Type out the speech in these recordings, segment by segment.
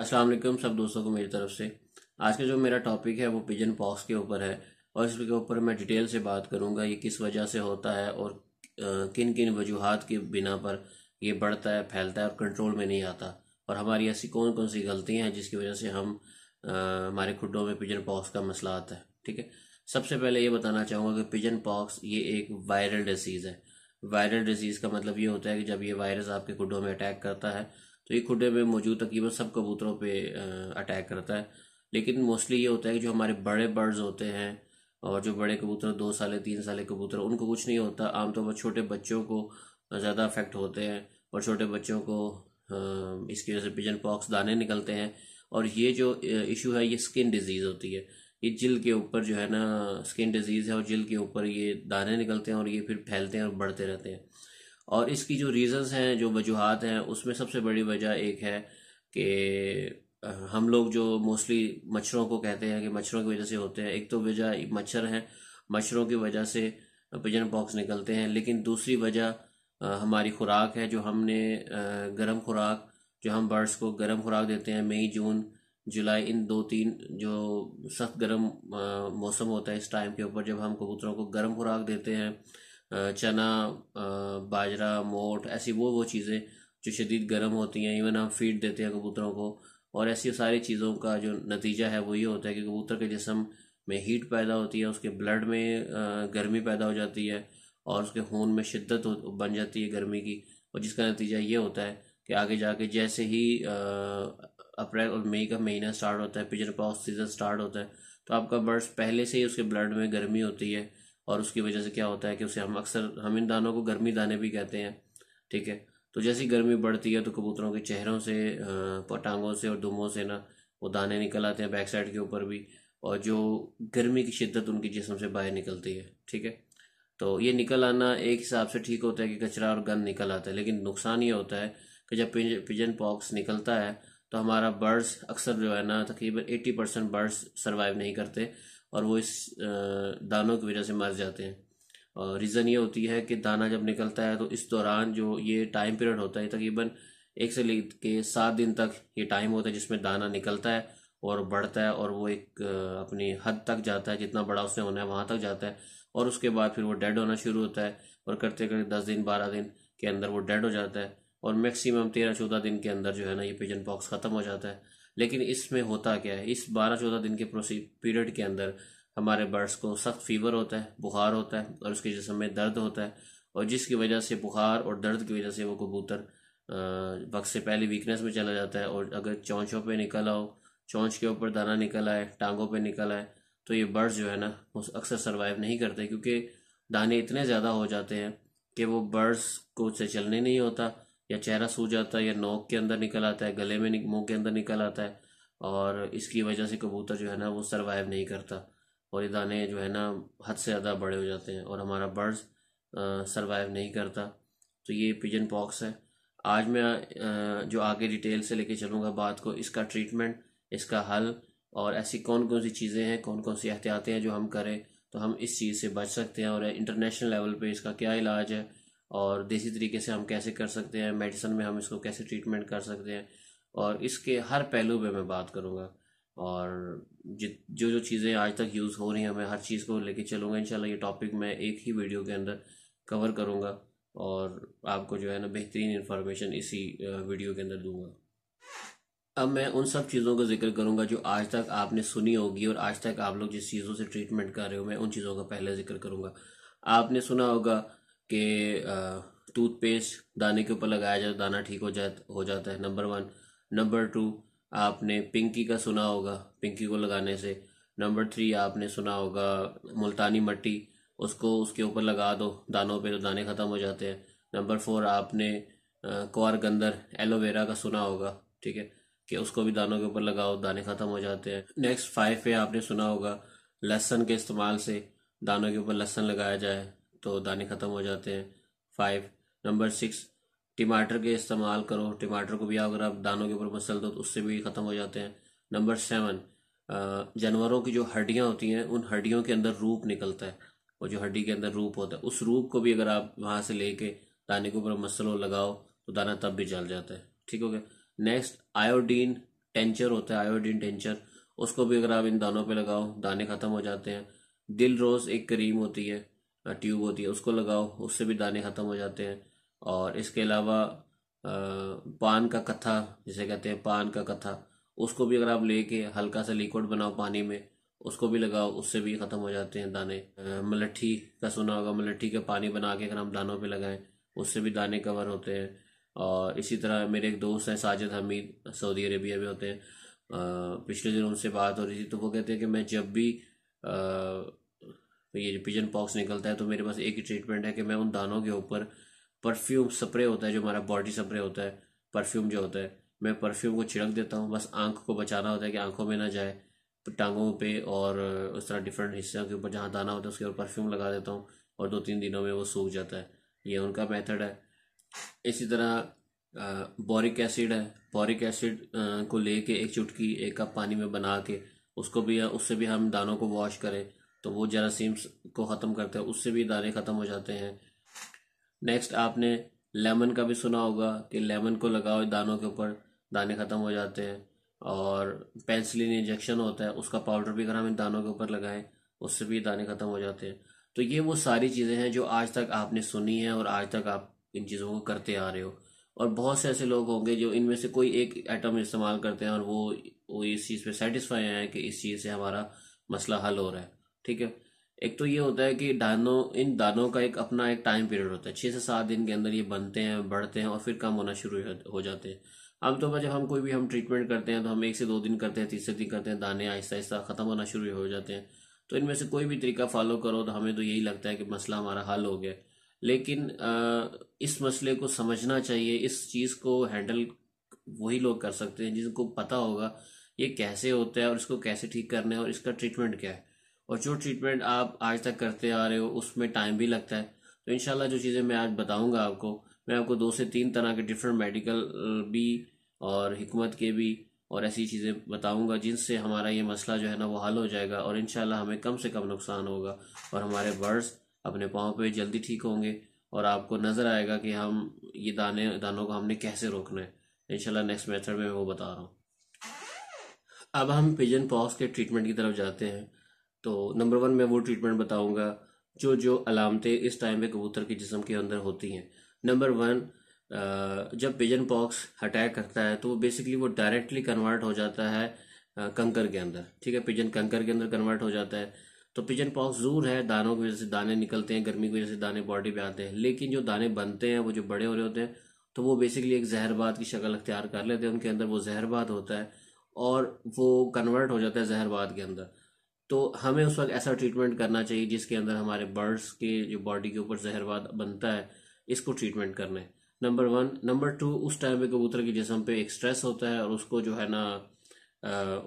अस्सलाम वालेकुम सब दोस्तों को मेरी तरफ से। आज का जो मेरा टॉपिक है वो पिजन पॉक्स के ऊपर है और इसके ऊपर मैं डिटेल से बात करूंगा ये किस वजह से होता है और किन किन वजूहात की बिना पर ये बढ़ता है, फैलता है और कंट्रोल में नहीं आता, और हमारी ऐसी कौन कौन सी गलतियां हैं जिसकी वजह से हमारे खुडों में पिजन पॉक्स का मसला आता है। ठीक है, सबसे पहले ये बताना चाहूँगा कि पिजन पॉक्स ये एक वायरल डिसीज़ है। वायरल डिजीज़ का मतलब ये होता है कि जब ये वायरस आपके खुडों में अटैक करता है तो ये खुडे में मौजूद तकरीबन सब कबूतरों पे अटैक करता है। लेकिन मोस्टली ये होता है कि जो हमारे बड़े बर्ड्स होते हैं और जो बड़े कबूतर 2 साल 3 साल कबूतर उनको कुछ नहीं होता। आमतौर पर छोटे बच्चों को ज़्यादा अफेक्ट होते हैं और छोटे बच्चों को इसकी वजह से पिजन पॉक्स दाने निकलते हैं। और ये जो इशू है ये स्किन डिजीज़ होती है। ये जिल के ऊपर जो है ना स्किन डिजीज़ है और जिल के ऊपर ये दाने निकलते हैं और ये फिर फैलते हैं और बढ़ते रहते हैं। और इसकी जो रीज़न्स हैं, जो वजूहात हैं, उसमें सबसे बड़ी वजह एक है कि हम लोग जो मोस्टली मच्छरों को कहते हैं कि मच्छरों की वजह से होते हैं। एक तो वजह मच्छर हैं, मच्छरों की वजह से पिजन पॉक्स निकलते हैं। लेकिन दूसरी वजह हमारी खुराक है, जो हमने गर्म खुराक, जो हम बर्ड्स को गर्म खुराक देते हैं मई जून जुलाई, इन 2-3 जो सख्त गर्म मौसम होता है इस टाइम के ऊपर, जब हम कबूतरों को गर्म खुराक देते हैं चना, बाजरा, मोठ, ऐसी वो चीज़ें जो शदीद गर्म होती हैं, इवन हम फीड देते हैं कबूतरों को, और ऐसी सारी चीज़ों का जो नतीजा है वो ये होता है कि कबूतर के जिस्म में हीट पैदा होती है, उसके ब्लड में गर्मी पैदा हो जाती है और उसके खून में शिद्दत बन जाती है गर्मी की। और जिसका नतीजा ये होता है कि आगे जाके जैसे ही अप्रैल और मई का महीना स्टार्ट होता है, पिजन पॉक्स सीजन स्टार्ट होता है, तो आपका बर्ड्स पहले से ही उसके ब्लड में गर्मी होती है और उसकी वजह से क्या होता है कि उसे हम इन दानों को गर्मी दाने भी कहते हैं। ठीक है, तो जैसी गर्मी बढ़ती है तो कबूतरों के चेहरों से, टांगों से और दुमों से ना वो दाने निकल आते हैं बैक साइड के ऊपर भी, और जो गर्मी की शिद्दत उनकी जिस्म से बाहर निकलती है। ठीक है, तो ये निकल आना एक हिसाब से ठीक होता है कि कचरा और गंद निकल आता है। लेकिन नुकसान ये होता है कि जब पिजन पॉक्स निकलता है तो हमारा बर्ड्स अक्सर जो है ना तकरीबन 80% बर्ड्स सरवाइव नहीं करते और वो इस दानों की वजह से मर जाते हैं। और रीज़न ये होती है कि दाना जब निकलता है तो इस दौरान जो ये टाइम पीरियड होता है तकरीबन 1 से लेकर 7 दिन तक ये टाइम होता है जिसमें दाना निकलता है और बढ़ता है और वो एक अपनी हद तक जाता है, जितना बड़ा उसने होना है वहाँ तक जाता है, और उसके बाद फिर वो डेड होना शुरू होता है और करते करते 10 दिन 12 दिन के अंदर वो डेड हो जाता है और मैक्सिमम 13-14 दिन के अंदर जो है ना ये पिजन पॉक्स ख़त्म हो जाता है। लेकिन इसमें होता क्या है, इस 12-14 दिन के पीरियड के अंदर हमारे बर्ड्स को सख्त फीवर होता है, बुखार होता है और उसके जिस्म में दर्द होता है, और जिसकी वजह से बुखार और दर्द की वजह से वो कबूतर वक्त से पहले वीकनेस में चला जाता है। और अगर चोंचों पे निकल आओ, चोंच के ऊपर दाना निकल आए, टांगों पे निकल आए, तो ये बर्ड्स जो है ना वो अक्सर सरवाइव नहीं करते, क्योंकि दाने इतने ज़्यादा हो जाते हैं कि वो बर्ड्स को से चलने नहीं होता, या चेहरा सूज जाता है, या नोक के अंदर निकल आता है, गले में मुंह के अंदर निकल आता है, और इसकी वजह से कबूतर जो है ना वो सरवाइव नहीं करता और ये दाने जो है ना हद से ज़्यादा बड़े हो जाते हैं और हमारा बर्ड्स सरवाइव नहीं करता। तो ये पिजन पॉक्स है। आज मैं जो आगे डिटेल से लेके चलूँगा बात को, इसका ट्रीटमेंट, इसका हल, और ऐसी कौन कौन सी चीज़ें हैं, कौन कौन सी एहतियातें हैं जो हम करें तो हम इस चीज़ से बच सकते हैं, और इंटरनेशनल लेवल पे इसका क्या इलाज है, और देसी तरीके से हम कैसे कर सकते हैं, मेडिसिन में हम इसको कैसे ट्रीटमेंट कर सकते हैं, और इसके हर पहलू पे मैं बात करूँगा। और जो जो चीज़ें आज तक यूज़ हो रही हैं मैं हर चीज़ को लेके चलूँगा इंशाल्लाह। ये टॉपिक मैं एक ही वीडियो के अंदर कवर करूँगा और आपको जो है ना बेहतरीन इन्फॉर्मेशन इसी वीडियो के अंदर दूंगा। अब मैं उन सब चीज़ों का जिक्र करूंगा जो आज तक आपने सुनी होगी और आज तक आप लोग जिस चीज़ों से ट्रीटमेंट कर रहे हो, मैं उन चीज़ों का पहले जिक्र करूंगा। आपने सुना होगा कि टूथपेस्ट दाने के ऊपर लगाया जाए दाना ठीक हो जाता है, नंबर 1। नंबर 2, आपने पिंकी का सुना होगा, पिंकी को लगाने से। नंबर 3, आपने सुना होगा मुल्तानी मट्टी, उसको उसके ऊपर लगा दो दानों पे तो दाने ख़त्म हो जाते हैं। नंबर 4, आपने कुआरगंदर एलोवेरा का सुना होगा, ठीक है, कि उसको भी दानों के ऊपर लगाओ दाने ख़त्म हो जाते हैं। नेक्स्ट 5 पे आपने सुना होगा लहसुन के इस्तेमाल से दानों के ऊपर लहसुन लगाया जाए तो दाने ख़त्म हो जाते हैं, 5। नंबर 6, टमाटर के इस्तेमाल करो, टमाटर को भी अगर आप दानों के ऊपर मसल दो तो उससे भी ख़त्म हो जाते हैं। नंबर 7, जानवरों की जो हड्डियाँ होती हैं उन हड्डियों के अंदर रूप निकलता है, और जो हड्डी के अंदर रूप होता है उस रूप को भी अगर आप वहाँ से लेके दाने के ऊपर मसलो लगाओ तो दाना तब भी जल जाता है, ठीक हो गया। नेक्स्ट, आयोडीन टेंचर होता है, आयोडीन टेंचर, उसको भी अगर आप इन दानों पे लगाओ दाने ख़त्म हो जाते हैं। दिल रोज़ एक क्रीम होती है, ट्यूब होती है, उसको लगाओ, उससे भी दाने ख़त्म हो जाते हैं। और इसके अलावा पान का कत्था जिसे कहते हैं, पान का कत्था, उसको भी अगर आप लेके हल्का सा लिक्विड बनाओ पानी में, उसको भी लगाओ, उससे भी ख़त्म हो जाते हैं दाने। मलट्ठी का सुना होगा, मलट्ठी का पानी बना के अगर हम दानों पे लगाएं, उससे भी दाने कवर होते हैं। और इसी तरह मेरे एक दोस्त हैं साजिद हमीद, सऊदी अरेबिया में होते हैं। पिछले दिन उनसे बात हो रही थी, तो वो कहते हैं कि मैं जब भी ये पिजन पॉक्स निकलता है तो मेरे पास एक ही ट्रीटमेंट है कि मैं उन दानों के ऊपर परफ्यूम स्प्रे होता है, जो हमारा बॉडी स्प्रे होता है, परफ्यूम जो होता है, मैं परफ्यूम को छिड़क देता हूँ। बस आंख को बचाना होता है कि आंखों में ना जाए, टांगों पे और उस तरह डिफरेंट हिस्सों के ऊपर जहाँ दाना होता है उसके ऊपर परफ्यूम लगा देता हूँ, और 2-3 दिनों में वो सूख जाता है। ये उनका मेथड है। इसी तरह बोरिक एसिड है, बोरिक एसिड को लेके एक चुटकी 1 कप पानी में बना के उसको भी, उससे भी हम दानों को वॉश करें तो वो जरासीम्स को ख़त्म करते हैं, उससे भी दाने ख़त्म हो जाते हैं। नेक्स्ट आपने लेमन का भी सुना होगा कि लेमन को लगाओ दानों के ऊपर, दाने ख़त्म हो जाते हैं। और पेंसिलिन इंजेक्शन होता है, उसका पाउडर भी अगर हम इन दानों के ऊपर लगाएं, उससे भी दाने ख़त्म हो जाते हैं। तो ये वो सारी चीज़ें हैं जो आज तक आपने सुनी है और आज तक आप इन चीज़ों को करते आ रहे हो। और बहुत से ऐसे लोग होंगे जो इनमें से कोई एक आइटम इस्तेमाल करते हैं और वो इस चीज़ पे सेटिस्फाई हैं कि इस चीज़ से हमारा मसला हल हो रहा है। ठीक है। एक तो ये होता है कि इन दानों का एक अपना एक टाइम पीरियड होता है, 6 से 7 दिन के अंदर ये बनते हैं, बढ़ते हैं और फिर कम होना शुरू हो जाते हैं। आमतौर पर जब हम कोई भी हम ट्रीटमेंट करते हैं तो हम 1 से 2 दिन करते हैं, तीसरे दिन करते हैं, दाने आहिस्ता आहिस्ता ख़त्म होना शुरू हो जाते हैं। तो इनमें से कोई भी तरीका फॉलो करो तो हमें तो यही लगता है कि मसला हमारा हल हो गया। लेकिन इस मसले को समझना चाहिए, इस चीज़ को हैंडल वही लोग कर सकते हैं जिनको पता होगा ये कैसे होता है और इसको कैसे ठीक करना है और इसका ट्रीटमेंट क्या है। और जो ट्रीटमेंट आप आज तक करते आ रहे हो उसमें टाइम भी लगता है। तो इंशाल्लाह जो चीज़ें मैं आज बताऊंगा आपको, मैं आपको 2 से 3 तरह के डिफरेंट मेडिकल भी और हिकमत के भी और ऐसी चीज़ें बताऊंगा जिनसे हमारा ये मसला जो है ना वो हल हो जाएगा, और इंशाल्लाह हमें कम से कम नुकसान होगा और हमारे बर्ड्स अपने पाँव पे जल्दी ठीक होंगे। और आपको नज़र आएगा कि हम ये दानों को हमने कैसे रोकना है। इंशाल्लाह नेक्स्ट मेथड में मैं वो बता रहा हूँ। अब हम पिजन पॉक्स के ट्रीटमेंट की तरफ जाते हैं। तो नंबर 1 मैं वो ट्रीटमेंट बताऊंगा जो जो अलामतें इस टाइम पे कबूतर के जिस्म के अंदर होती हैं। नंबर 1, जब पिजन पॉक्स अटैक करता है तो बेसिकली वो डायरेक्टली कन्वर्ट हो जाता है कंकर के अंदर। ठीक है, पिजन कंकर के अंदर कन्वर्ट हो जाता है। तो पिजन पॉक्स ज़रूर है, दानों की वजह से दाने निकलते हैं, गर्मी की वजह से दाने बॉडी पे आते हैं, लेकिन जो दाने बनते हैं वो जो बड़े हो रहे होते हैं तो वो बेसिकली एक जहरबाद की शक्ल अख्तियार कर लेते हैं, उनके अंदर वो जहरबाद होता है और वो कन्वर्ट हो जाता है जहरबाद के अंदर। तो हमें उस वक्त ऐसा ट्रीटमेंट करना चाहिए जिसके अंदर हमारे बर्ड्स के जो बॉडी के ऊपर जहरवाद बनता है इसको ट्रीटमेंट करना है। नंबर 1। नंबर 2, उस टाइम पे कबूतर के जिस्म पे एक स्ट्रेस होता है और उसको जो है ना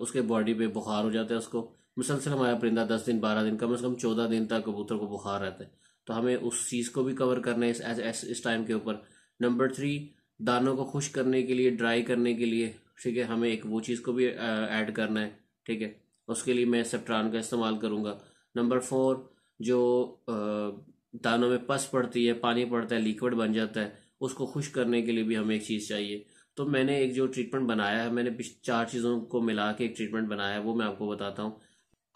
उसके बॉडी पे बुखार हो जाता है। उसको मुसलसल हमारा परिंदा 10 दिन 12 दिन, कम से कम 14 दिन तक कबूतर को बुखार रहता है। तो हमें उस चीज़ को भी कवर करना है इस टाइम के ऊपर। नंबर 3, दानों को खुश्क करने के लिए, ड्राई करने के लिए, ठीक है, हमें एक वो चीज़ को भी ऐड करना है। ठीक है, उसके लिए मैं सेफ्ट्रान का इस्तेमाल करूँगा। नंबर 4, जो दानों में पस पड़ती है, पानी पड़ता है, लिक्विड बन जाता है, उसको खुश्क करने के लिए भी हमें एक चीज़ चाहिए। तो मैंने एक जो ट्रीटमेंट बनाया है, मैंने 4 चीज़ों को मिला के एक ट्रीटमेंट बनाया है, वो मैं आपको बताता हूँ।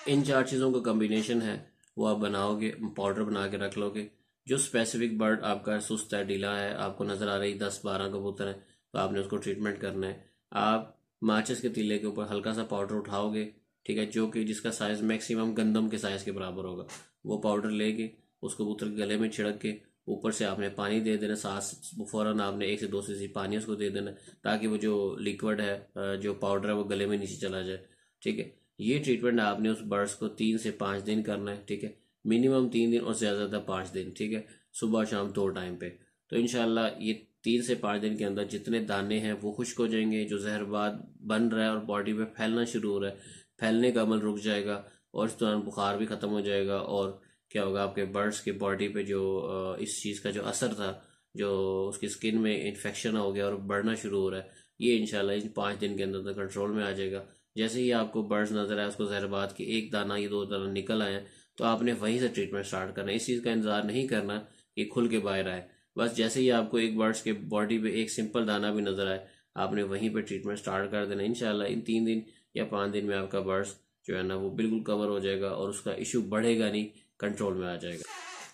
इन 4 चीज़ों का कम्बिनेशन है, वो आप बनाओगे, पाउडर बना के रख लोगे। जो स्पेसिफिक बर्ड आपका सुस्त है, ढीला है, आपको नज़र आ रही 10-12 कबूतर है, तो आपने उसको ट्रीटमेंट करना है। आप माचिस के तीले के ऊपर हल्का सा पाउडर उठाओगे, ठीक है, जो कि जिसका साइज़ मैक्सिमम गंदम के साइज़ के बराबर होगा। वो पाउडर लेके उसको कबूतर के गले में छिड़क के ऊपर से आपने पानी दे देना, साथ फ़ौरन आपने 1 से 2 सीसी पानी उसको दे देना, ताकि वो जो लिक्विड है, जो पाउडर है, वो गले में नीचे चला जाए। ठीक है, ये ट्रीटमेंट आपने उस बर्ड्स को 3 से 5 दिन करना है। ठीक है, मिनिमम 3 दिन और ज़्यादा 5 दिन। ठीक है, सुबह शाम 2 टाइम पे। तो इंशाल्लाह ये 3 से 5 दिन के अंदर जितने दाने हैं वो खुश्क हो जाएंगे, जो जहरबाद बन रहा है और बॉडी पे फैलना शुरू हो रहा है, फैलने का अमल रुक जाएगा और इस दौरान बुखार भी ख़त्म हो जाएगा। और क्या होगा, आपके बर्ड्स के बॉडी पे जो इस चीज़ का जो असर था, जो उसकी स्किन में इन्फेक्शन हो गया और बढ़ना शुरू हो रहा है, ये इंशाल्लाह इन 5 दिन के अंदर कंट्रोल में आ जाएगा। जैसे ही आपको बर्ड्स नज़र आए, उसको जहरबाद के 1 दाना या 2 दाना निकल आए, तो आपने वहीं से ट्रीटमेंट स्टार्ट करना है। इस चीज़ का इंतजार नहीं करना कि खुल के बाहर आए। बस जैसे ही आपको एक बर्ड्स के बॉडी पे एक सिंपल दाना भी नज़र आए, आपने वहीं पे ट्रीटमेंट स्टार्ट कर देना। इंशाल्लाह इन 3 दिन या 5 दिन में आपका बर्ड्स जो है ना वो बिल्कुल कवर हो जाएगा और उसका इशू बढ़ेगा नहीं, कंट्रोल में आ जाएगा।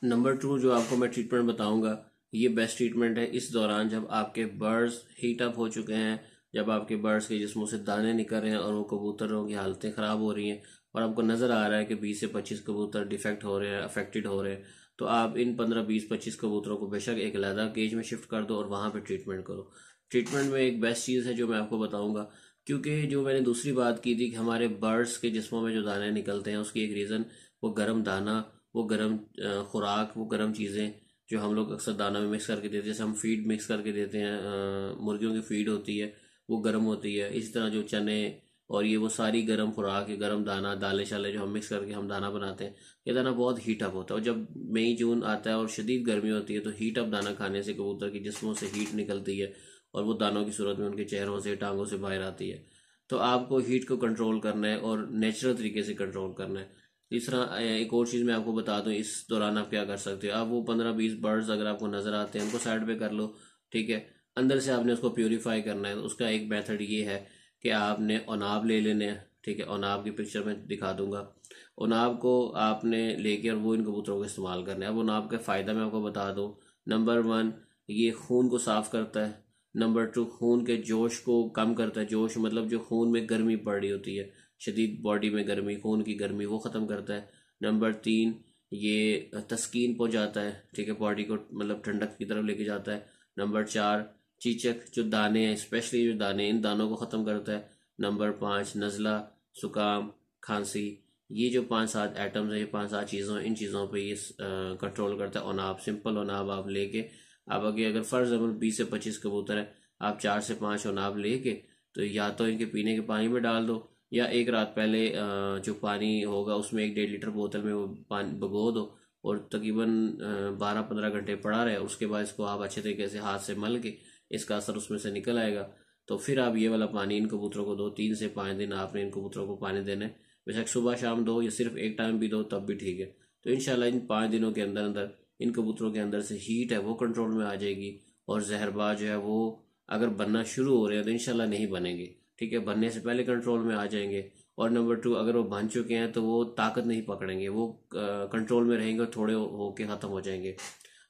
नंबर 2 जो आपको मैं ट्रीटमेंट बताऊंगा, ये बेस्ट ट्रीटमेंट है इस दौरान जब आपके बर्ड्स हीट अप हो चुके हैं, जब आपके बर्ड्स के जिस्मों से दाने निकल रहे हैं और वो कबूतरों की हालतें ख़राब हो रही हैं और आपको नज़र आ रहा है कि 20 से 25 कबूतर डिफेक्ट हो रहे हैं, अफेक्टेड हो रहे हैं, तो आप इन 15, 20, 25 कबूतरों को बेशक एक अलहदा केज में शिफ्ट कर दो और वहाँ पे ट्रीटमेंट करो। ट्रीटमेंट में एक बेस्ट चीज़ है जो मैं आपको बताऊंगा, क्योंकि जो मैंने दूसरी बात की थी कि हमारे बर्ड्स के जिस्मों में जो दाने निकलते हैं उसकी एक रीज़न वो गर्म दाना, वो गर्म खुराक, वो गर्म चीज़ें जो हम लोग अक्सर दाना में मिक्स करके देते हैं, जैसे हम फीड मिक्स करके देते हैं, मुर्गियों की फीड होती है वो गर्म होती है, इसी तरह जो चने और ये वो सारी गर्म खुराक, गर्म दाना, दालें शाले जो हम मिक्स करके हम दाना बनाते हैं, ये दाना बहुत हीट अप होता है। और जब मई जून आता है और शदीद गर्मी होती है तो हीट अप दाना खाने से कबूतर की जिस्मों से हीट निकलती है और वो दानों की सूरत में उनके चेहरों से, टांगों से बाहर आती है। तो आपको हीट को कंट्रोल करना है और नेचुरल तरीके से कंट्रोल करना है। तीसरा एक और चीज़ मैं आपको बता दूं, इस दौरान आप क्या कर सकते हो, आप वो 15-20 बर्ड्स अगर आपको नज़र आते हैं उनको साइड पे कर लो, ठीक है। अंदर से आपने उसको प्योरीफाई करना है। तो उसका एक मेथड ये है कि आपने ओनाब ले लेने हैं, ठीक है। ओनाब की पिक्चर में दिखा दूंगा। ओनाब को आपने लेके और वो इन कबूतरों को इस्तेमाल करना है। अब ओनाब का फ़ायदा मैं आपको बता दूं, नंबर 1 ये खून को साफ़ करता है। नंबर 2 खून के जोश को कम करता है। जोश मतलब जो खून में गर्मी पड़ रही होती है, शदीद बॉडी में गर्मी, खून की गर्मी, वो ख़त्म करता है। नंबर 3 ये तस्कीन पहुंचाता है, ठीक है, बॉडी को मतलब ठंडक की तरफ लेके जाता है। नंबर 4 चीचक जो दाने हैं, स्पेशली जो दाने, इन दानों को ख़त्म करता है। नंबर 5 नज़ला, जुकाम, खांसी, ये जो 5-7 आइटम्स हैं, ये 5-7 चीज़ों, इन चीज़ों पे ये कंट्रोल करता है। ओनाब, सिंपल ओनाब आप लेके, आप अगर फ़र्ज़ 20 से 25 कबूतर है, आप 4 से 5 ओनाब लेके तो या तो इनके पीने के पानी में डाल दो या एक रात पहले जो पानी होगा उसमें 1-1.5 लीटर बोतल में वो पानी भिगो दो और तकरीबन 12-15 घंटे पड़ा रहे। उसके बाद इसको आप अच्छे तरीके से हाथ से मल के इसका असर उसमें से निकल आएगा। तो फिर आप ये वाला पानी इन कबूतरों को दो। 3 से 5 दिन आपने इन कबूतरों को पानी देना है। बेशक सुबह शाम दो या सिर्फ एक टाइम भी दो तब भी ठीक है। तो इंशाल्लाह इन 5 दिनों के अंदर अंदर इन कबूतरों के अंदर से हीट है वो कंट्रोल में आ जाएगी और जहरबाज जो है वो अगर बनना शुरू हो रहे हैं तो इंशाल्लाह नहीं बनेंगे, ठीक है, बनने से पहले कंट्रोल में आ जाएंगे। और नंबर 2 अगर वो बन चुके हैं तो वो ताकत नहीं पकड़ेंगे, वो कंट्रोल में रहेंगे और थोड़े होके ख़त्म हो जाएंगे।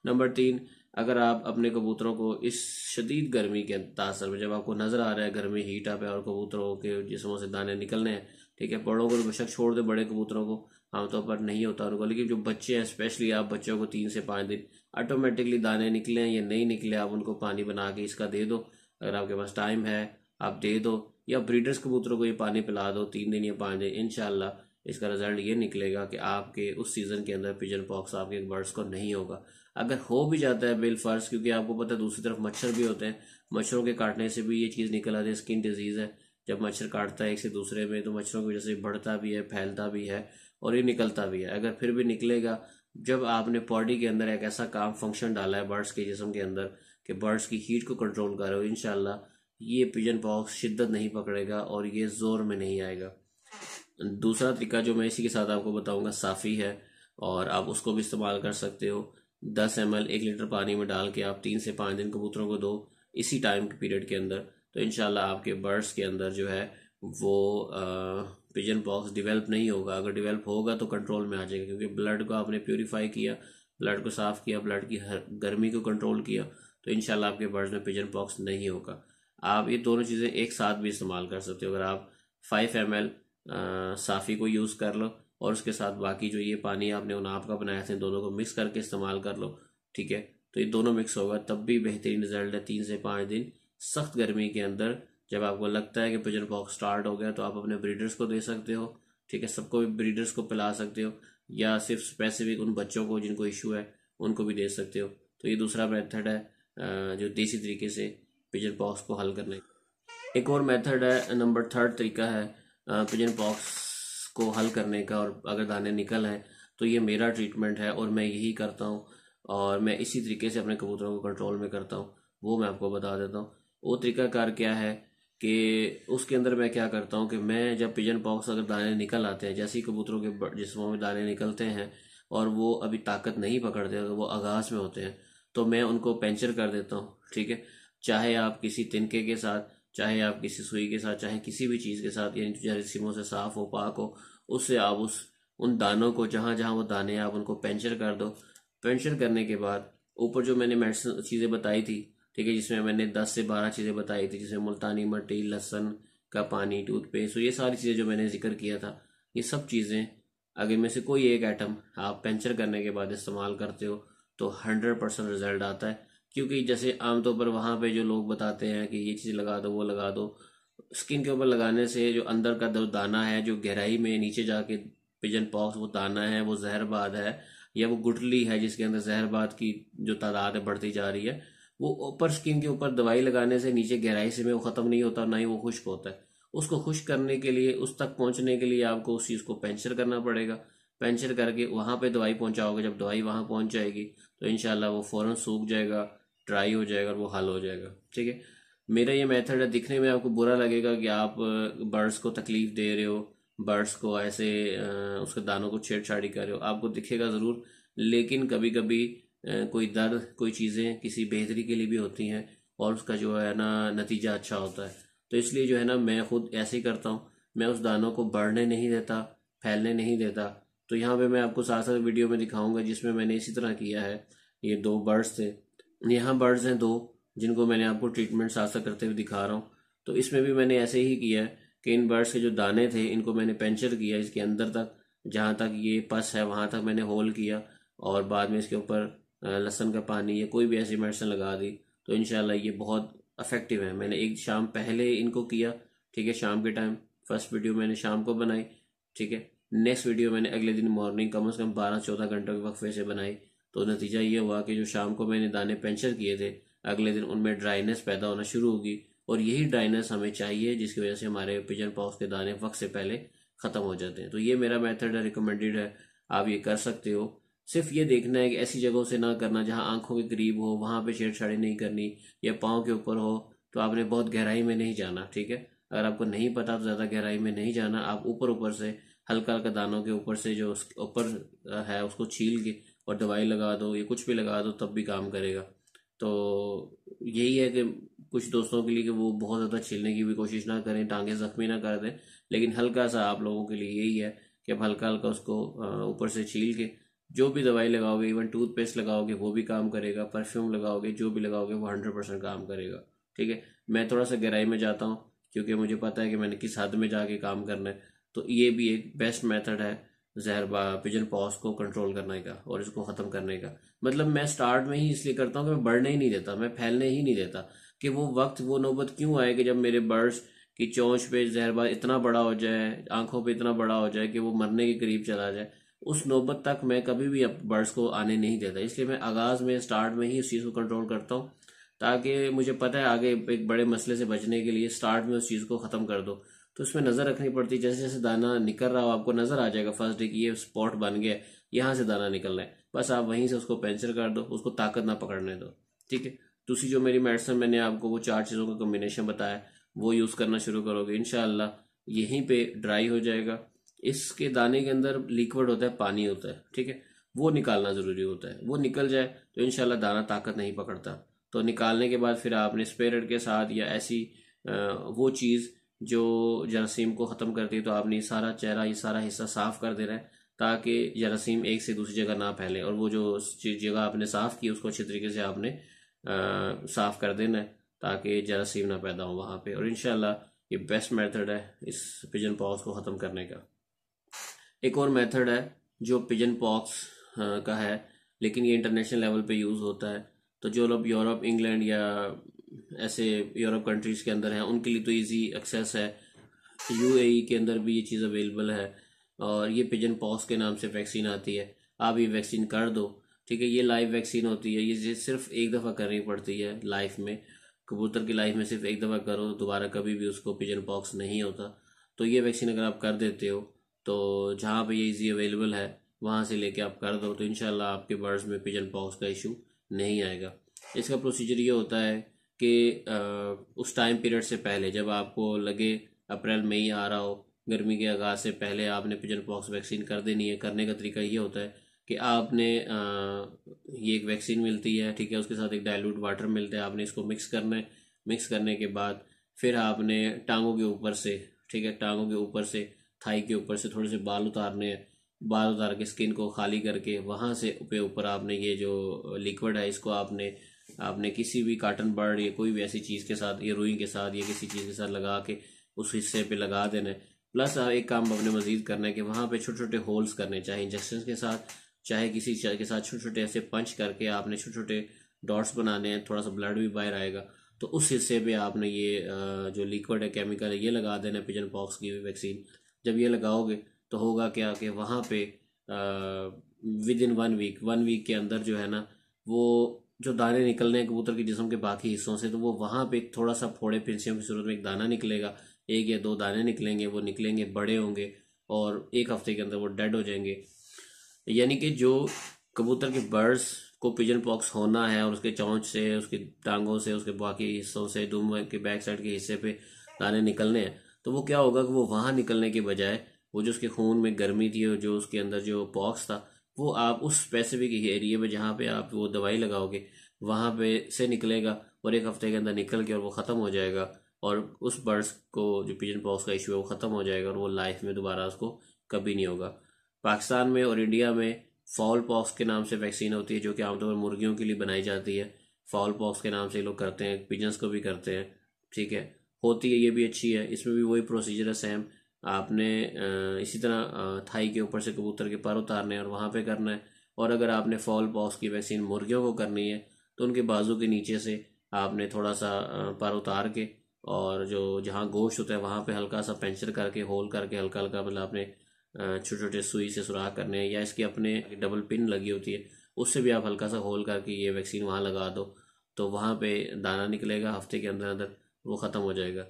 नंबर 3 अगर आप अपने कबूतरों को इस शदीद गर्मी के तासर में, जब आपको नज़र आ रहा है गर्मी हीट अप है और कबूतरों के जिस्मों से दाने निकलने हैं, ठीक है, बड़ों को तो बेशक छोड़ दे, बड़े कबूतरों को आमतौर पर नहीं होता उनको, लेकिन जो बच्चे हैं स्पेशली आप बच्चों को 3 से 5 दिन ऑटोमेटिकली दाने निकले या नहीं निकले आप उनको पानी बना के इसका दे दो। अगर आपके पास टाइम है आप दे दो या ब्रीडर्स कबूतरों को ये पानी पिला दो 3 दिन या 5 दिन। इंशाल्लाह इसका रिजल्ट ये निकलेगा कि आपके उस सीज़न के अंदर पिजन पॉक्स आपके बर्ड्स को नहीं होगा। अगर हो भी जाता है बिल फर्ज, क्योंकि आपको पता है दूसरी तरफ मच्छर भी होते हैं, मच्छरों के काटने से भी ये चीज़ निकल आती है, स्किन डिजीज़ है। जब मच्छर काटता है एक से दूसरे में तो मच्छरों की वजह से बढ़ता भी है, फैलता भी है और ये निकलता भी है। अगर फिर भी निकलेगा, जब आपने बॉडी के अंदर एक ऐसा काम फंक्शन डाला है बर्ड्स के जिस्म के अंदर कि बर्ड्स की हीट को कंट्रोल कर रहे हो, इंशाल्लाह ये पिजन पॉक्स शिद्दत नहीं पकड़ेगा और ये जोर में नहीं आएगा। दूसरा तरीका जो मैं इसी के साथ आपको बताऊंगा साफ़ी है और आप उसको भी इस्तेमाल कर सकते हो। 10 ml 1 लीटर पानी में डाल के आप 3 से 5 दिन कबूतरों को दो इसी टाइम के पीरियड के अंदर, तो इंशाल्लाह आपके बर्ड्स के अंदर जो है वो पिजन पॉक्स डिवेल्प नहीं होगा। अगर डिवेल्प होगा तो कंट्रोल में आ जाएगा, क्योंकि ब्लड को आपने प्योरीफाई किया, ब्लड को साफ़ किया, ब्लड की गर्मी को कंट्रोल किया, तो इंशाल्लाह आपके बर्ड्स में पिजन पॉक्स नहीं होगा। आप ये दोनों चीज़ें एक साथ भी इस्तेमाल कर सकते हो। अगर आप 5 ml साफ़ी को यूज़ कर लो और उसके साथ बाकी जो ये पानी आपने उनाब का बनाया था दोनों को मिक्स करके इस्तेमाल कर लो, ठीक है, तो ये दोनों मिक्स होगा तब भी बेहतरीन रिजल्ट है। 3 से 5 दिन सख्त गर्मी के अंदर जब आपको लगता है कि पिजन पॉक्स स्टार्ट हो गया तो आप अपने ब्रीडर्स को दे सकते हो, ठीक है, सबको भी ब्रीडर्स को पिला सकते हो या सिर्फ स्पेसिफिक उन बच्चों को जिनको इशू है उनको भी दे सकते हो। तो ये दूसरा मेथड है जो देसी तरीके से पिजन पॉक्स को हल करने का। एक और मेथड है, नंबर 3 तरीका है पिजन पॉक्स को हल करने का, और अगर दाने निकल हैं तो ये मेरा ट्रीटमेंट है और मैं यही करता हूँ और मैं इसी तरीके से अपने कबूतरों को कंट्रोल में करता हूँ। वो मैं आपको बता देता हूँ। वो तरीकाकार क्या है कि उसके अंदर मैं क्या करता हूँ कि मैं जब पिजन पॉक्स अगर दाने निकल आते हैं, जैसे ही कबूतरों के जिस्मों में दाने निकलते हैं और वो अभी ताकत नहीं पकड़ते तो वो आगाज़ में होते हैं, तो मैं उनको पेंचर कर देता हूँ, ठीक है। चाहे आप किसी तिनके के साथ चाहे आप किसी सुई के साथ, चाहे किसी भी चीज़ के साथ, यानी जरासीमों से साफ हो, पाक हो, उससे आप उन दानों को, जहाँ जहाँ वो दाने हैं, आप उनको पेंचर कर दो। पेंचर करने के बाद ऊपर जो मैंने मेडिसिन चीज़ें बताई थी, ठीक है, जिसमें मैंने 10 से 12 चीज़ें बताई थी, जिसमें मुल्तानी मिट्टी, लहसुन का पानी, टूथपेस्ट, तो ये सारी चीज़ें जो मैंने जिक्र किया था, ये सब चीज़ें अगर में से कोई एक आइटम आप पेंचर करने के बाद इस्तेमाल करते हो तो 100% रिजल्ट आता है। क्योंकि जैसे आमतौर पर वहाँ पे जो लोग बताते हैं कि ये चीज़ लगा दो, वो लगा दो, स्किन के ऊपर लगाने से जो अंदर का जो दाना है, जो गहराई में नीचे जाके पिजन पॉक्स वो दाना है, वो जहरबाद है या वो गुठली है जिसके अंदर जहरबाद की जो तादाद है बढ़ती जा रही है, वो ऊपर स्किन के ऊपर दवाई लगाने से नीचे गहराई से में वो ख़त्म नहीं होता, ना ही वो खुश्क होता है। उसको खुश्क करने के लिए, उस तक पहुंचने के लिए आपको उस चीज़ को पेंचर करना पड़ेगा। पेंचर करके वहां पे दवाई पहुंचाओगे, जब दवाई वहां पहुंच जाएगी तो इंशाल्लाह वो फ़ौरन सूख जाएगा, ड्राई हो जाएगा और वो हल हो जाएगा। ठीक है, मेरा ये मेथड है। दिखने में आपको बुरा लगेगा कि आप बर्ड्स को तकलीफ दे रहे हो, बर्ड्स को ऐसे उसके दानों को छेड़छाड़ी कर रहे हो, आपको दिखेगा ज़रूर, लेकिन कभी कभी कोई दर्द, कोई चीज़ें किसी बेहतरी के लिए भी होती हैं और उसका जो है ना नतीजा अच्छा होता है। तो इसलिए जो है ना मैं खुद ऐसे ही करता हूँ, मैं उस दानों को बढ़ने नहीं देता, फैलने नहीं देता। तो यहाँ पे मैं आपको साथ साथ वीडियो में दिखाऊंगा जिसमें मैंने इसी तरह किया है। ये 2 बर्ड्स थे, यहाँ बर्ड्स हैं 2 जिनको मैंने आपको ट्रीटमेंट साथ साथ करते हुए दिखा रहा हूँ। तो इसमें भी मैंने ऐसे ही किया है कि इन बर्ड्स के जो दाने थे इनको मैंने पेंचर किया, इसके अंदर तक, जहाँ तक ये पस है वहाँ तक मैंने होल किया, और बाद में इसके ऊपर लहसुन का पानी या कोई भी ऐसी मेडिसिन लगा दी। तो इंशाल्लाह ये बहुत इफेक्टिव है। मैंने एक शाम पहले इनको किया, ठीक है, शाम के टाइम फर्स्ट वीडियो मैंने शाम को बनाई, ठीक है, नेक्स्ट वीडियो मैंने अगले दिन मॉर्निंग कम से कम 12-14 घंटों के वक्फे से बनाई। तो नतीजा ये हुआ कि जो शाम को मैंने दाने पेंचर किए थे, अगले दिन उनमें ड्राइनेस पैदा होना शुरू होगी, और यही ड्राइनेस हमें चाहिए जिसकी वजह से हमारे पिजन पॉक्स के दाने वक्त से पहले ख़त्म हो जाते हैं। तो ये मेरा मेथड है, रिकमेंडेड है, आप ये कर सकते हो। सिर्फ ये देखना है कि ऐसी जगहों से ना करना जहाँ आंखों के करीब हो, वहाँ पे छेड़छाड़ी नहीं करनी, या पाँव के ऊपर हो तो आपने बहुत गहराई में नहीं जाना, ठीक है। अगर आपको नहीं पता तो ज़्यादा गहराई में नहीं जाना, आप ऊपर ऊपर से हल्का हल्का दानों के ऊपर से जो ऊपर है उसको छील के और दवाई लगा दो या कुछ भी लगा दो, तब भी काम करेगा। तो यही है कि कुछ दोस्तों के लिए कि वो बहुत ज़्यादा छीलने की भी कोशिश ना करें, टांगे जख्मी ना कर दें, लेकिन हल्का सा आप लोगों के लिए यही है कि आप हल्का हल्का उसको ऊपर से छील के जो भी दवाई लगाओगे, इवन टूथपेस्ट लगाओगे वो भी काम करेगा, परफ्यूम लगाओगे, जो भी लगाओगे वो 100% काम करेगा। ठीक है, मैं थोड़ा सा गहराई में जाता हूँ क्योंकि मुझे पता है कि मैंने किस हद में जाके काम करना है। तो ये भी एक बेस्ट मेथड है पिजन पॉक्स को कंट्रोल करने का और इसको ख़त्म करने का। मतलब मैं स्टार्ट में ही इसलिए करता हूँ कि मैं बढ़ने ही नहीं देता, मैं फैलने ही नहीं देता, कि वो वक्त, वो नौबत क्यों आए कि जब मेरे बर्ड्स की चोंच पे जहरबाद इतना बड़ा हो जाए, आंखों पे इतना बड़ा हो जाए कि वो मरने के करीब चला जाए। उस नौबत तक मैं कभी भी बर्ड्स को आने नहीं देता, इसलिए मैं आगाज़ में, स्टार्ट में ही उस चीज़ को कंट्रोल करता हूँ, ताकि मुझे पता है आगे एक बड़े मसले से बचने के लिए स्टार्ट में उस चीज़ को ख़त्म कर दो। तो उसमें नज़र रखनी पड़ती है, जैसे जैसे दाना निकल रहा हो आपको नज़र आ जाएगा फर्स्ट डे की ये स्पॉट बन गया, यहाँ से दाना निकल रहा है, बस आप वहीं से उसको पेंचर कर दो, उसको ताकत ना पकड़ने दो। ठीक है, दूसरी जो मेरी मेडिसिन मैंने आपको वो 4 चीज़ों का कॉम्बिनेशन बताया, वो यूज़ करना शुरू करोगे, इंशाल्लाह यहीं पे ड्राई हो जाएगा। इसके दाने के अंदर लिक्विड होता है, पानी होता है, ठीक है, वो निकालना ज़रूरी होता है। वो निकल जाए तो इंशाल्लाह दाना ताकत नहीं पकड़ता। तो निकालने के बाद फिर आपने स्पेरेट के साथ या ऐसी वो चीज़ जो जरासीम को ख़त्म करती है, तो आपने ये सारा चेहरा, ये सारा हिस्सा साफ़ कर देना है, ताकि जरासीम एक से दूसरी जगह ना फैले, और वो जो जगह आपने साफ़ की उसको अच्छी तरीके से आपने साफ़ कर देना है, ताकि जरासीम ना पैदा हो वहाँ पे। और इंशाल्लाह ये बेस्ट मेथड है इस पिजन पॉक्स को ख़त्म करने का। एक और मेथड है जो पिजन पॉक्स का है, लेकिन ये इंटरनेशनल लेवल पे यूज़ होता है। तो जो लोग यूरोप, इंग्लैंड या ऐसे यूरोप कंट्रीज़ के अंदर हैं उनके लिए तो इजी एक्सेस है, यूएई के अंदर भी ये चीज़ अवेलेबल है, और ये पिजन पॉक्स के नाम से वैक्सीन आती है। आप ये वैक्सीन कर दो, ठीक है, ये लाइव वैक्सीन होती है, ये सिर्फ एक दफ़ा करनी पड़ती है लाइफ में। कबूतर की लाइफ में सिर्फ एक दफ़ा करो, दोबारा कभी भी उसको पिजन पॉक्स नहीं होता। तो ये वैक्सीन अगर आप कर देते हो तो जहाँ पे ये इजी अवेलेबल है वहाँ से लेके आप कर दो, तो इंशाल्लाह आपके बर्ड्स में पिजन पॉक्स का इशू नहीं आएगा। इसका प्रोसीजर ये होता है कि उस टाइम पीरियड से पहले, जब आपको लगे अप्रैल मई आ रहा हो, गर्मी के आगाज़ से पहले आपने पिजन पॉक्स वैक्सीन कर देनी है। करने का तरीका ये होता है कि आपने ये एक वैक्सीन मिलती है, ठीक है, उसके साथ एक डाइल्यूट वाटर मिलता है, आपने इसको मिक्स करना है। मिक्स करने के बाद फिर आपने टांगों के ऊपर से, ठीक है, टांगों के ऊपर से, थाई के ऊपर से थोड़े से बाल उतारने हैं। बाल उतार के स्किन को खाली करके वहाँ से ऊपर आपने ये जो लिक्विड है इसको आपने आपने किसी भी कॉटन बर्ड या कोई भी ऐसी चीज़ के साथ, या रुई के साथ या किसी चीज़ के साथ लगा के उस हिस्से पे लगा देना है। प्लस एक काम आपने मजीद करना है कि वहाँ पे छोटे छोटे होल्स करने, चाहे इंजेक्शन के साथ चाहे किसी के साथ छोटे छोटे ऐसे पंच करके आपने छोटे छोटे डॉट्स बनाने हैं, थोड़ा सा ब्लड भी बाहर आएगा। तो उस हिस्से पे आपने ये जो लिक्विड है, केमिकल है, ये लगा देना है पिजन पॉक्स की वैक्सीन। जब ये लगाओगे तो होगा क्या कि वहाँ पे विद इन 1 वीक के अंदर जो है ना, वो जो दाने निकलने हैं कबूतर के जिस्म के बाकी हिस्सों से, तो वो वहाँ पे थोड़ा सा फोड़े फिंसियों की सूरत में एक दाना निकलेगा। 1 या 2 दाने निकलेंगे, वो निकलेंगे, बड़े होंगे और 1 हफ्ते के अंदर वो डेड हो जाएंगे। यानी कि जो कबूतर के बर्ड्स को पिजन पॉक्स होना है और उसके चोंच से, उसकी टांगों से, उसके बाकी हिस्सों से, दुम के बैक साइड के हिस्से पे दाने निकलने हैं, तो वो क्या होगा कि वो वहाँ निकलने के बजाय वो जो उसके खून में गर्मी थी और जो उसके अंदर जो पॉक्स था, वो आप उस स्पेसिफिक एरिया में जहाँ पे आप वो दवाई लगाओगे वहाँ पे से निकलेगा और 1 हफ्ते के अंदर निकल के और वो ख़त्म हो जाएगा। और उस बर्ड्स को जो पिजन पॉक्स का इशू है वो ख़त्म हो जाएगा और वो लाइफ में दोबारा उसको कभी नहीं होगा। पाकिस्तान में और इंडिया में फाउल पॉक्स के नाम से वैक्सीन होती है जो कि आमतौर पर मुर्गियों के लिए बनाई जाती है। फाउल पॉक्स के नाम से लोग करते हैं, पिजन्स को भी करते हैं, ठीक है, होती है, ये भी अच्छी है। इसमें भी वही प्रोसीजर है सेम। आपने इसी तरह थाई के ऊपर से कबूतर के पर उतारने हैं और वहाँ पे करना है। और अगर आपने फाउल पॉक्स की वैक्सीन मुर्गियों को करनी है तो उनके बाजू के नीचे से आपने थोड़ा सा पर उतार के और जो जहाँ गोश्त होता है वहाँ पे हल्का सा पेंचर करके, होल करके, हल्का हल्का, मतलब आपने छोटे छोटे सुई से सुराख करने हैं, या इसकी अपने डबल पिन लगी होती है उससे भी आप हल्का सा होल करके ये वैक्सीन वहाँ लगा दो, तो वहाँ पे दाना निकलेगा, हफ्ते के अंदर अंदर वो ख़त्म हो जाएगा।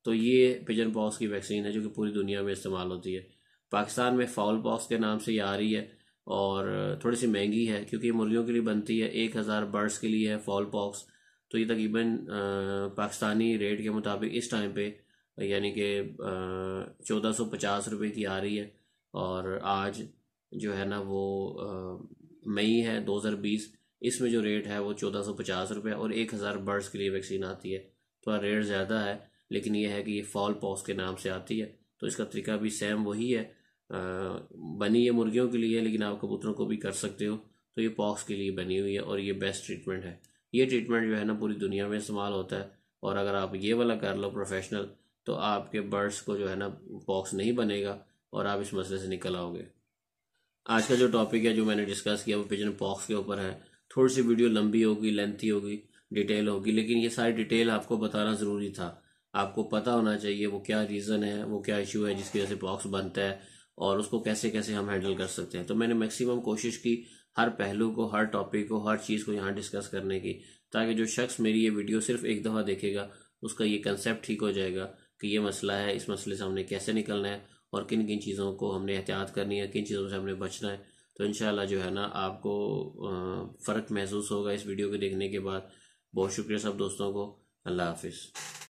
तो ये पिजन पॉक्स की वैक्सीन है जो कि पूरी दुनिया में इस्तेमाल होती है। पाकिस्तान में फाउल पॉक्स के नाम से ये आ रही है और थोड़ी सी महंगी है क्योंकि ये मुर्गियों के लिए बनती है। 1,000 बर्ड्स के लिए है फाउल पॉक्स। तो ये तकरीबन पाकिस्तानी रेट के मुताबिक इस टाइम पे यानी कि 1450 रुपये की आ रही है। और आज जो है ना वो मई है 2020, इसमें जो रेट है वो 1450 रुपये और 1,000 बर्ड्स के लिए वैक्सीन आती है। थोड़ा रेट ज़्यादा है लेकिन ये है कि ये फॉल पॉक्स के नाम से आती है। तो इसका तरीका भी सेम वही है। बनी ये मुर्गियों के लिए लेकिन आप कबूतरों को भी कर सकते हो। तो ये पॉक्स के लिए बनी हुई है और ये बेस्ट ट्रीटमेंट है। ये ट्रीटमेंट जो है ना पूरी दुनिया में इस्तेमाल होता है। और अगर आप ये वाला कर लो प्रोफेशनल तो आपके बर्ड्स को जो है ना पॉक्स नहीं बनेगा और आप इस मसले से निकल आओगे। आज का जो टॉपिक है जो मैंने डिस्कस किया वो पिजन पॉक्स के ऊपर है। थोड़ी सी वीडियो लंबी होगी, लेंथी होगी, डिटेल होगी, लेकिन ये सारी डिटेल आपको बताना ज़रूरी था। आपको पता होना चाहिए वो क्या रीज़न है, वो क्या इशू है जिसकी वजह से पॉक्स बनता है और उसको कैसे कैसे हम हैंडल कर सकते हैं। तो मैंने मैक्सिमम कोशिश की हर पहलू को, हर टॉपिक को, हर चीज़ को यहाँ डिस्कस करने की, ताकि जो शख्स मेरी ये वीडियो सिर्फ एक दफ़ा देखेगा उसका ये कंसेप्ट ठीक हो जाएगा कि ये मसला है, इस मसले से हमने कैसे निकलना है और किन किन चीज़ों को हमने एहतियात करनी है, किन चीज़ों से हमने बचना है। तो इंशाल्लाह जो है ना आपको फ़र्क महसूस होगा इस वीडियो को देखने के बाद। बहुत शुक्रिया सब दोस्तों को। अल्लाह हाफिज़।